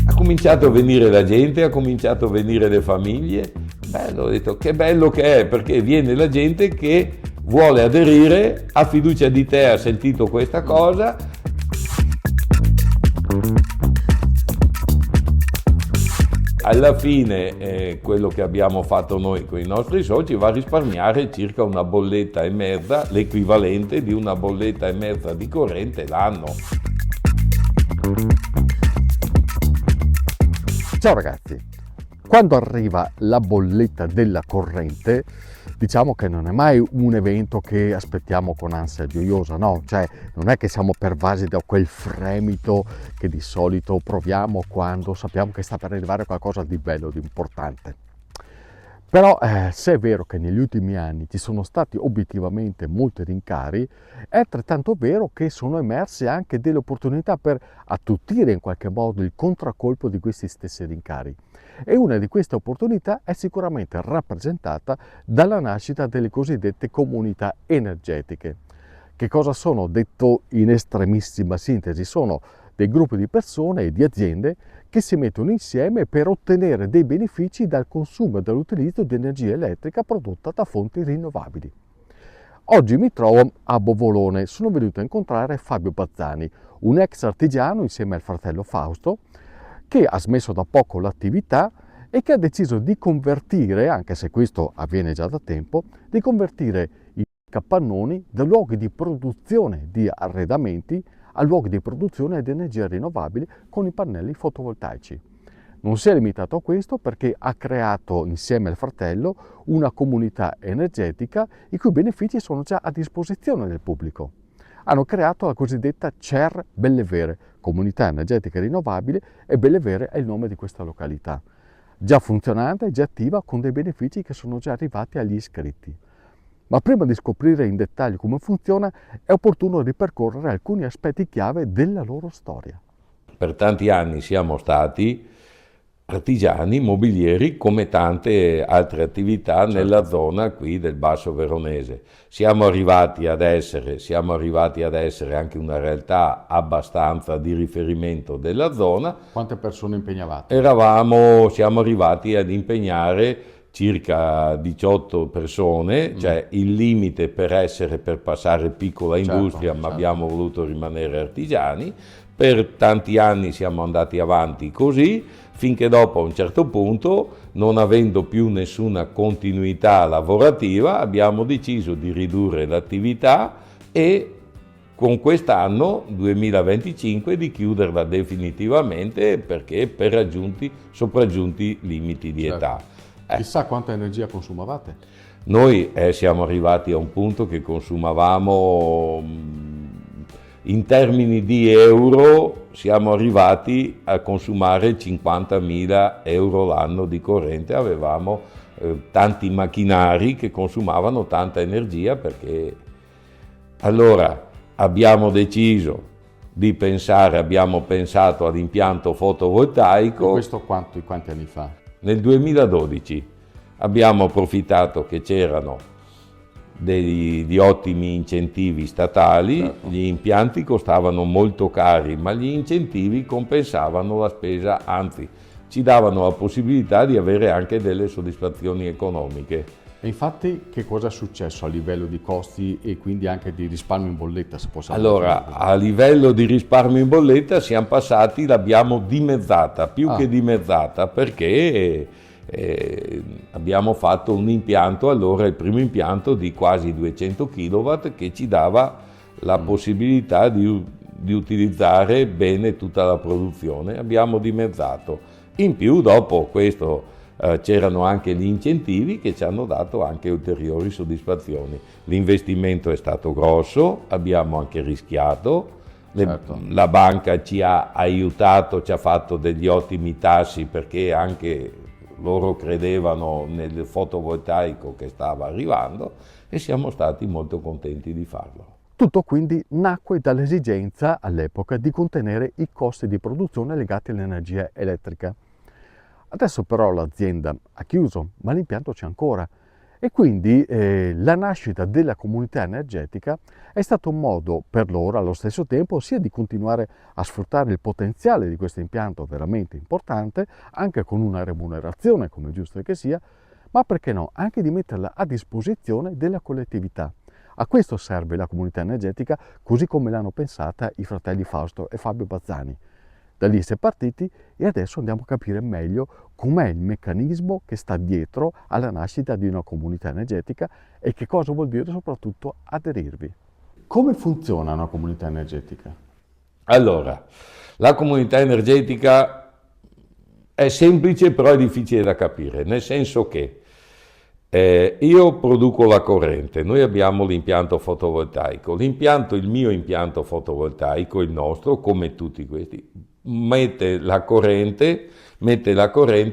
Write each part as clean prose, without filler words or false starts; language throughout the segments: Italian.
Ha cominciato a venire la gente, ha cominciato a venire le famiglie. Bello, ho detto che bello che è, perché viene la gente che vuole aderire, ha fiducia di te, ha sentito questa cosa. Alla fine quello che abbiamo fatto noi con i nostri soci va a risparmiare circa una bolletta e mezza, l'equivalente di una bolletta e mezza di corrente l'anno. Ciao ragazzi, quando arriva la bolletta della corrente, diciamo che non è mai un evento che aspettiamo con ansia gioiosa, no? Cioè non è che siamo pervasi da quel fremito che di solito proviamo quando sappiamo che sta per arrivare qualcosa di bello, di importante. Però se è vero che negli ultimi anni ci sono stati obiettivamente molti rincari, è altrettanto vero che sono emerse anche delle opportunità per attutire in qualche modo il contraccolpo di questi stessi rincari. E una di queste opportunità è sicuramente rappresentata dalla nascita delle cosiddette comunità energetiche. Che cosa sono? Detto in estremissima sintesi, sono dei gruppi di persone e di aziende che si mettono insieme per ottenere dei benefici dal consumo e dall'utilizzo di energia elettrica prodotta da fonti rinnovabili. Oggi mi trovo a Bovolone, sono venuto a incontrare Fabio Bazzani, un ex artigiano insieme al fratello Fausto, che ha smesso da poco l'attività e che ha deciso di convertire, anche se questo avviene già da tempo, di convertire i capannoni da luoghi di produzione di arredamenti a luoghi di produzione di energia rinnovabile con i pannelli fotovoltaici. Non si è limitato a questo perché ha creato insieme al fratello una comunità energetica i cui benefici sono già a disposizione del pubblico. Hanno creato la cosiddetta CER Bellevere, Comunità Energetica Rinnovabile, e Bellevere è il nome di questa località. Già funzionante, già attiva, con dei benefici che sono già arrivati agli iscritti. Ma prima di scoprire in dettaglio come funziona, è opportuno ripercorrere alcuni aspetti chiave della loro storia. Per tanti anni siamo stati artigiani mobilieri come tante altre attività nella zona qui del Basso Veronese. Siamo arrivati ad essere anche una realtà abbastanza di riferimento della zona. Quante persone impegnavate? Siamo arrivati ad impegnare circa 18 persone, cioè il limite per passare piccola industria, ma abbiamo voluto rimanere artigiani. Per tanti anni siamo andati avanti così, finché dopo a un certo punto, non avendo più nessuna continuità lavorativa, abbiamo deciso di ridurre l'attività e con quest'anno 2025 di chiuderla definitivamente perché per sopraggiunti limiti di età. Chissà quanta energia consumavate? Noi siamo arrivati a un punto che consumavamo, in termini di euro, siamo arrivati a consumare 50.000 euro l'anno di corrente. Avevamo tanti macchinari che consumavano tanta energia perché allora abbiamo deciso di abbiamo pensato all'impianto fotovoltaico. E questo quanti anni fa? Nel 2012 abbiamo approfittato che c'erano di ottimi incentivi statali, Gli impianti costavano molto cari, ma gli incentivi compensavano la spesa, anzi ci davano la possibilità di avere anche delle soddisfazioni economiche. E infatti che cosa è successo a livello di costi e quindi anche di risparmio in bolletta, se possiamo Allora, a livello di risparmio in bolletta siamo passati, l'abbiamo dimezzata, più che dimezzata, perché abbiamo fatto un impianto, allora il primo impianto di quasi 200 kW che ci dava la possibilità di utilizzare bene tutta la produzione. Abbiamo dimezzato. In più dopo questo c'erano anche gli incentivi che ci hanno dato anche ulteriori soddisfazioni. L'investimento è stato grosso, abbiamo anche rischiato. La banca ci ha aiutato, ci ha fatto degli ottimi tassi perché anche loro credevano nel fotovoltaico che stava arrivando e siamo stati molto contenti di farlo. Tutto quindi nacque dall'esigenza all'epoca di contenere i costi di produzione legati all'energia elettrica. Adesso però l'azienda ha chiuso, ma l'impianto c'è ancora E quindi la nascita della comunità energetica è stato un modo per loro allo stesso tempo sia di continuare a sfruttare il potenziale di questo impianto veramente importante, anche con una remunerazione come è giusto che sia, ma perché no, anche di metterla a disposizione della collettività. A questo serve la comunità energetica così come l'hanno pensata i fratelli Fausto e Fabio Bazzani. Da lì si è partiti e adesso andiamo a capire meglio com'è il meccanismo che sta dietro alla nascita di una comunità energetica e che cosa vuol dire soprattutto aderirvi. Come funziona una comunità energetica? Allora, la comunità energetica è semplice però è difficile da capire, nel senso che io produco la corrente, noi abbiamo l'impianto fotovoltaico, il mio impianto fotovoltaico, il nostro, come tutti questi, mette la corrente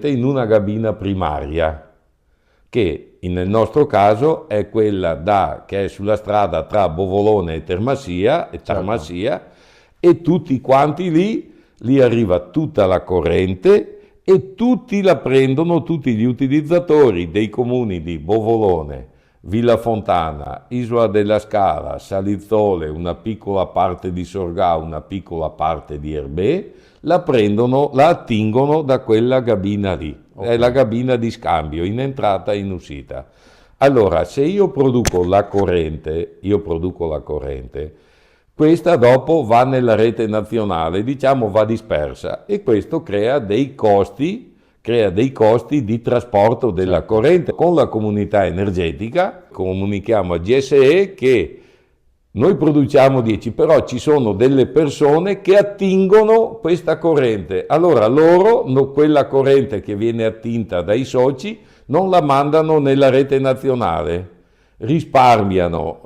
in una gabina primaria, che nel nostro caso è quella che è sulla strada tra Bovolone e Tarmassia, e tutti quanti lì arriva tutta la corrente e tutti la prendono, tutti gli utilizzatori dei comuni di Bovolone, Villa Fontana, Isola della Scala, Salizzole, una piccola parte di Sorgà, una piccola parte di Erbè, la attingono da quella gabina lì. Okay. È la gabina di scambio in entrata e in uscita. Allora, se io produco la corrente, questa dopo va nella rete nazionale, diciamo va dispersa, e questo crea dei costi di trasporto della corrente. Con la comunità energetica comunichiamo a GSE che noi produciamo 10, però ci sono delle persone che attingono questa corrente. Allora quella corrente che viene attinta dai soci non la mandano nella rete nazionale. Risparmiano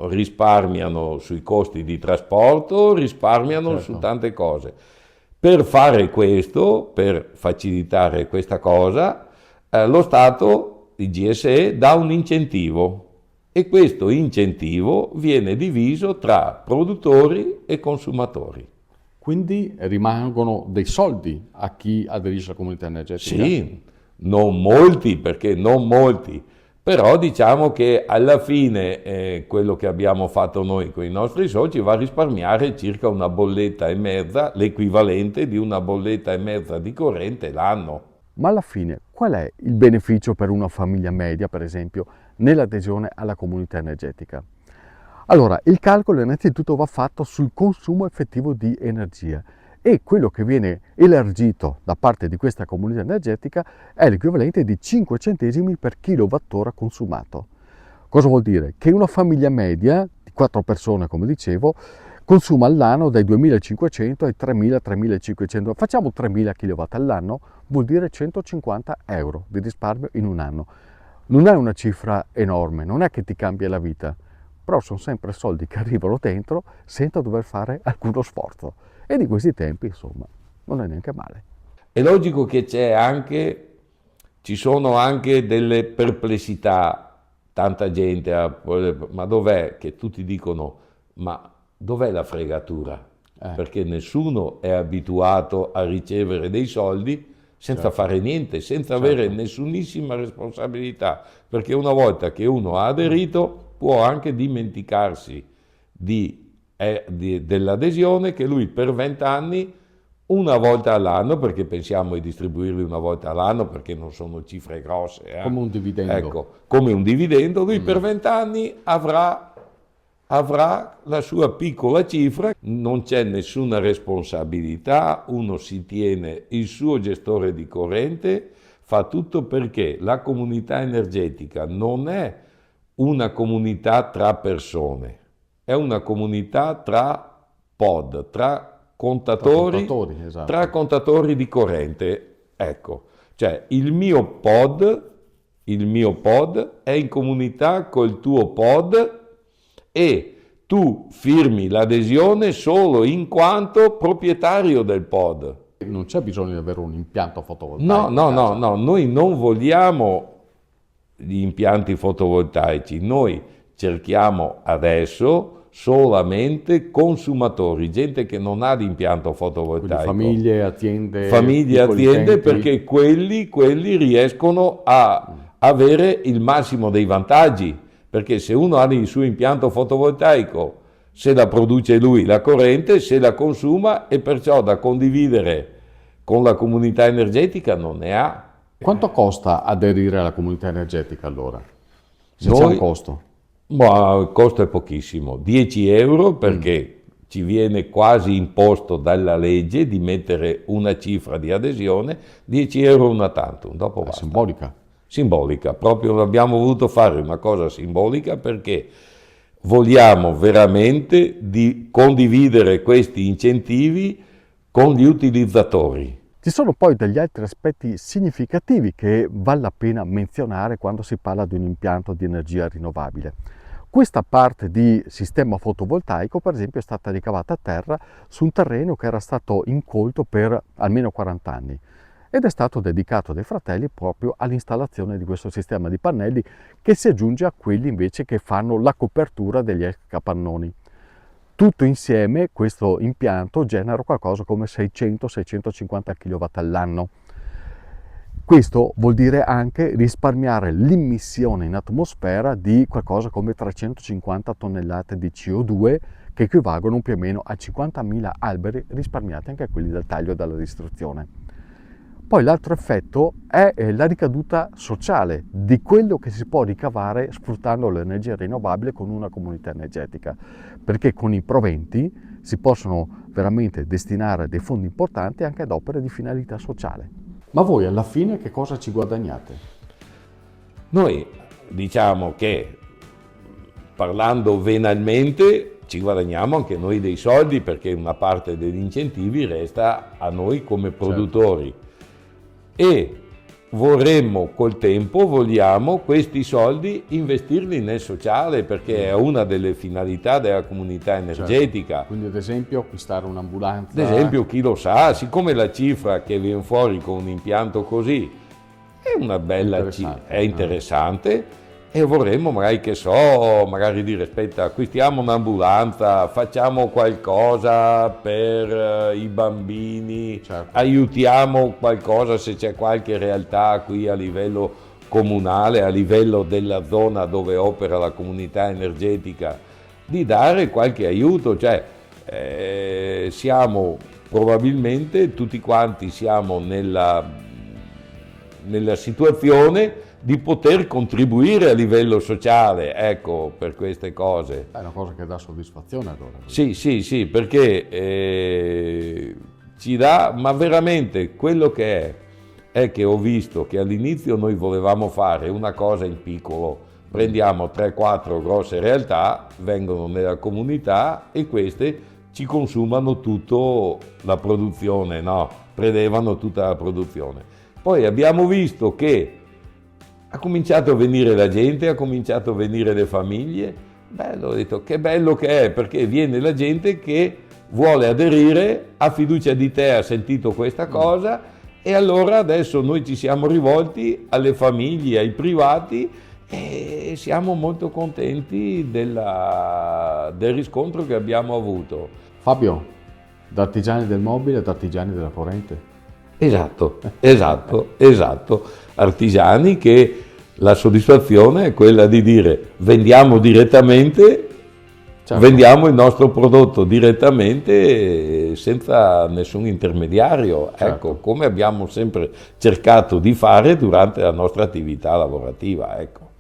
sui costi di trasporto, risparmiano su tante cose. Per fare questo, per facilitare questa cosa, lo Stato, il GSE, dà un incentivo e questo incentivo viene diviso tra produttori e consumatori. Quindi rimangono dei soldi a chi aderisce alla comunità energetica? Sì, non molti, però diciamo che alla fine quello che abbiamo fatto noi con i nostri soci va a risparmiare circa 1,5 bollette, l'equivalente di 1,5 bollette di corrente l'anno. Ma alla fine qual è il beneficio per una famiglia media, per esempio, nell'adesione alla comunità energetica? Allora, il calcolo innanzitutto va fatto sul consumo effettivo di energia e quello che viene elargito da parte di questa comunità energetica è l'equivalente di 5 centesimi per kilowattora consumato. Cosa vuol dire? Che una famiglia media di 4 persone, come dicevo, consuma all'anno dai 2.500 ai 3.000-3.500, facciamo 3.000 kW all'anno, vuol dire 150 euro di risparmio in un anno. Non è una cifra enorme, non è che ti cambia la vita, però sono sempre soldi che arrivano dentro senza dover fare alcuno sforzo. E di questi tempi, insomma, non è neanche male. È logico che ci sono anche delle perplessità, tanta gente, ma dov'è? Che tutti dicono, ma dov'è la fregatura? Perché nessuno è abituato a ricevere dei soldi senza fare niente, senza avere nessunissima responsabilità, perché una volta che uno ha aderito può anche dimenticarsi dell'adesione che lui per 20 anni, una volta all'anno, perché pensiamo di distribuirli una volta all'anno perché non sono cifre grosse. Come un dividendo. Ecco, come un dividendo, lui per 20 anni avrà la sua piccola cifra, non c'è nessuna responsabilità, uno si tiene il suo gestore di corrente, fa tutto perché la comunità energetica non è una comunità tra persone, è una comunità tra pod, tra contatori di corrente. Ecco, cioè il mio pod è in comunità col tuo pod e tu firmi l'adesione solo in quanto proprietario del pod. Non c'è bisogno di avere un impianto fotovoltaico. No, noi non vogliamo gli impianti fotovoltaici, noi cerchiamo adesso solamente consumatori, gente che non ha l'impianto fotovoltaico. Quindi famiglie, aziende, perché quelli riescono a avere il massimo dei vantaggi, perché se uno ha il suo impianto fotovoltaico, se la produce lui la corrente, se la consuma e perciò da condividere con la comunità energetica non ne ha. Quanto costa aderire alla comunità energetica allora? Se c'è un costo? Ma il costo è pochissimo, 10 euro perché ci viene quasi imposto dalla legge di mettere una cifra di adesione, 10 euro una tantum, dopo È basta. simbolica. Simbolica, proprio abbiamo voluto fare una cosa simbolica perché vogliamo veramente di condividere questi incentivi con gli utilizzatori. Ci sono poi degli altri aspetti significativi che vale la pena menzionare quando si parla di un impianto di energia rinnovabile. Questa parte di sistema fotovoltaico, per esempio, è stata ricavata a terra su un terreno che era stato incolto per almeno 40 anni ed è stato dedicato dai fratelli proprio all'installazione di questo sistema di pannelli che si aggiunge a quelli invece che fanno la copertura degli ex capannoni. Tutto insieme questo impianto genera qualcosa come 600-650 kW all'anno. Questo vuol dire anche risparmiare l'immissione in atmosfera di qualcosa come 350 tonnellate di CO2 che equivalgono più o meno a 50.000 alberi risparmiati anche quelli dal taglio e dalla distruzione. Poi l'altro effetto è la ricaduta sociale di quello che si può ricavare sfruttando l'energia rinnovabile con una comunità energetica, perché con i proventi si possono veramente destinare dei fondi importanti anche ad opere di finalità sociale. Ma voi alla fine che cosa ci guadagnate? Noi diciamo che parlando venalmente ci guadagniamo anche noi dei soldi perché una parte degli incentivi resta a noi come produttori. Certo. E vogliamo questi soldi investirli nel sociale perché è una delle finalità della comunità energetica. Certo. Quindi ad esempio acquistare un'ambulanza. Ad esempio chi lo sa, siccome la cifra che viene fuori con un impianto così è una bella cifra, è interessante e vorremmo magari magari dire aspetta acquistiamo un'ambulanza, facciamo qualcosa per i bambini, certo. Aiutiamo qualcosa se c'è qualche realtà qui a livello comunale, a livello della zona dove opera la comunità energetica, di dare qualche aiuto, cioè siamo probabilmente tutti quanti siamo nella situazione di poter contribuire a livello sociale, ecco, per queste cose. È una cosa che dà soddisfazione allora. Sì, perché ci dà, ma veramente quello che è che ho visto che all'inizio noi volevamo fare una cosa in piccolo, prendiamo 3-4 grosse realtà, vengono nella comunità e queste ci consumano tutta la produzione, no? Prendevano tutta la produzione. Poi abbiamo visto che ha cominciato a venire la gente, ha cominciato a venire le famiglie, bello, ho detto che bello che è, perché viene la gente che vuole aderire, ha fiducia di te, ha sentito questa cosa e allora adesso noi ci siamo rivolti alle famiglie, ai privati e siamo molto contenti del riscontro che abbiamo avuto. Fabio, da artigiani del mobile ad artigiani della corrente. Esatto, artigiani che la soddisfazione è quella di dire vendiamo direttamente, certo. Vendiamo il nostro prodotto direttamente senza nessun intermediario, certo. Ecco, come abbiamo sempre cercato di fare durante la nostra attività lavorativa, ecco.